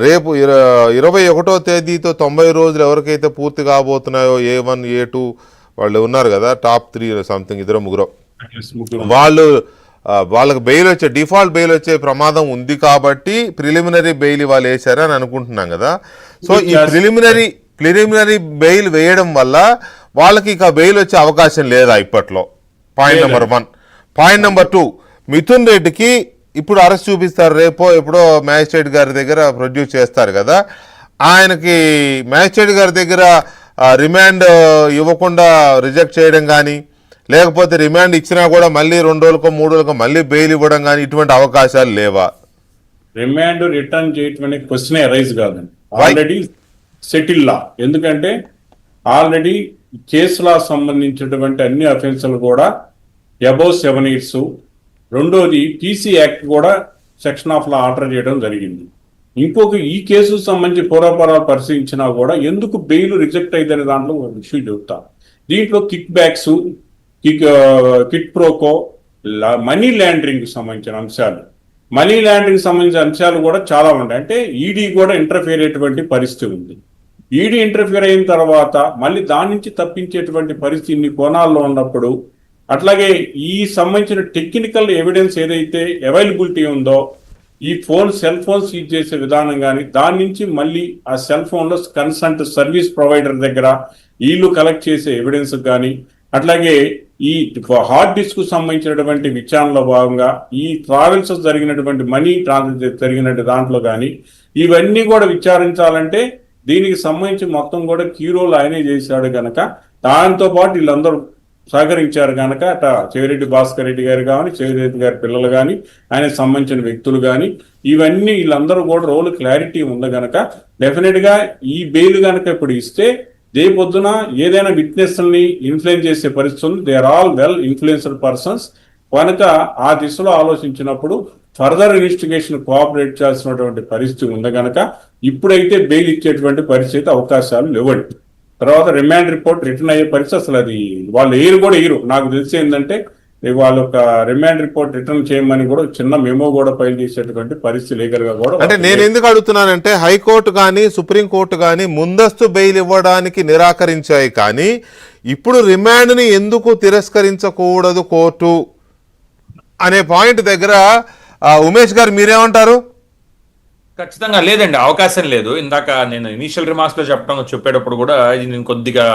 రేపు 21వ తేదీతో 90 రోజులు ఎవరికైతే పూర్తి కాబోతున్నాయో A1 A2 వాళ్ళు ఉన్నారు కదా, టాప్ 3 సంథింగ్, ఇద్దరు ముగ్గురు, వాళ్ళకి బెయిల్ వచ్చే డిఫాల్ట్ బెయిల్ వచ్చే ప్రమాదం ఉంది కాబట్టి ప్రిలిమినరీ బెయిల్ వాళ్ళు వేశారని అనుకుంటున్నాం కదా. సో ఈ ప్రిలిమినరీ బెయిల్ వేయడం వల్ల వాళ్ళకి ఇక బెయిల్ వచ్చే అవకాశం లేదా ఇప్పట్లో? Point number 1. Point number 2, Mithun రెడ్డికి ఇప్పుడు అరెస్ట్ చూపిస్తారు, రేపో ఎప్పుడో మ్యాజిస్ట్రేట్ గారి దగ్గర ప్రొడ్యూస్ చేస్తారు కదా, ఆయనకి మ్యాజిస్ట్రేట్ గారి దగ్గర రిమాండ్ ఇవ్వకుండా రిజెక్ట్ చేయడం కానీ, లేకపోతే రిమాండ్ ఇచ్చినా కూడా మళ్ళీ 2 రోజులకో 3 రోజులకో మళ్ళీ బెయిల్ ఇవ్వడం కానీ ఇటువంటి అవకాశాలు లేవా? రిమాండ్ రిటర్న్ చేయటం అనే క్వశ్చన్ అరైజ్ కాదండి, ఆల్రెడీ సెటిల్ లా. ఎందుకంటే ఆల్రెడీ కేసులా సంబంధించినటువంటి అన్ని అఫెన్సులు కూడా అబౌవ్ 7 years. రెండోది పీసీ యాక్ట్ కూడా సెక్షన్ ఆఫ్ లా ఆర్డర్ చేయడం జరిగింది. ఇంకొక ఈ కేసుకు సంబంధించి పూర్వపరాలు పరిశీలించినా కూడా ఎందుకు బెయిల్ రిజెక్ట్ అయిందనే దాంట్లో ఇష్యూ చెబుతా. దీంట్లో kick backs, kit pro quo, money laundering సంబంధించిన అంశాలు, మనీ లాండరింగ్ సంబంధించిన అంశాలు కూడా చాలా ఉంటాయి. అంటే ఈడీ కూడా ఇంటర్ఫియర్ అయ్యేటువంటి పరిస్థితి ఉంది. ఈడీ ఇంటర్ఫియర్ అయిన తర్వాత మళ్ళీ దాని నుంచి తప్పించేటువంటి పరిస్థితి ఇన్ని కోణాల్లో ఉన్నప్పుడు, అట్లాగే ఈ సంబంధించిన టెక్నికల్ ఎవిడెన్స్ ఏదైతే అవైలబిలిటీ ఉందో, ఈ సెల్ ఫోన్ సీజ్ చేసే విధానం కానీ, దాని నుంచి మళ్ళీ ఆ సెల్ ఫోన్లో కన్సల్ట్ సర్వీస్ ప్రొవైడర్ దగ్గర వీళ్ళు కలెక్ట్ చేసే ఎవిడెన్స్ కానీ, అట్లాగే ఈ హార్డ్ డిస్క్ సంబంధించినటువంటి విచారణలో భాగంగా ఈ ట్రావెల్స్ జరిగినటువంటి మనీ ట్రాన్సాక్షన్ జరిగినట్టు దాంట్లో కానీ, ఇవన్నీ కూడా విచారించాలంటే దీనికి సంబంధించి మొత్తం కూడా కీ రోల్ ఆయనే చేశాడు కనుక, దాంతో పాటు వీళ్ళందరూ సహకరించారు కనుక, అట చెవిరెడ్డి భాస్కర్ రెడ్డి గారు కానీ, చెవిరెడ్డి గారి పిల్లలు కానీ, ఆయనకు సంబంధించిన వ్యక్తులు కానీ, ఇవన్నీ వీళ్ళందరూ కూడా రోల్ క్లారిటీ ఉంది కనుక డెఫినెట్ గా ఈ బెయిల్ కనుక ఇప్పుడు ఇస్తే రేపొద్దున ఏదైనా విట్నెస్ని ఇన్ఫ్లుయెన్స్ చేసే పరిస్థితి ఉంది. They are all well influenced persons కనుక ఆ దిశలో ఆలోచించినప్పుడు ఫర్దర్ ఇన్వెస్టిగేషన్ కోఆపరేట్ చేయాల్సినటువంటి పరిస్థితి ఉంది కనుక ఇప్పుడైతే బెయిల్ ఇచ్చేటువంటి పరిస్థితి అవకాశాలు లేవండి. తర్వాత రిమాండ్ రిపోర్ట్ రిటర్న్ అయ్యే పరిస్థితి అసలు అది వాళ్ళు ఎయిర్ కూడా ఎయిరు. నాకు తెలిసి ఏంటంటే వాళ్ళ ఒక రిమాండ్ రిపోర్ట్ రిటర్న్ చేయమని కూడా చిన్న మెమో కూడా ఫైల్ చేసేటువంటి పరిస్థితి లీగల్ గా కూడా. అంటే నేను ఎందుకు అడుగుతున్నానంటే, హైకోర్టు కానీ సుప్రీంకోర్టు కానీ ముందస్తు బెయిల్ ఇవ్వడానికి నిరాకరించాయి, కానీ ఇప్పుడు రిమాండ్ని ఎందుకు తిరస్కరించకూడదు కోర్టు అనే పాయింట్ దగ్గర ఉమేష్ గారు మీరేమంటారు? ఖచ్చితంగా లేదండి, అవకాశం లేదు. ఇందాక నేను ఇనీషియల్ రిమార్క్స్ లో చెప్పేటప్పుడు కూడా ఇది నేను కొద్దిగా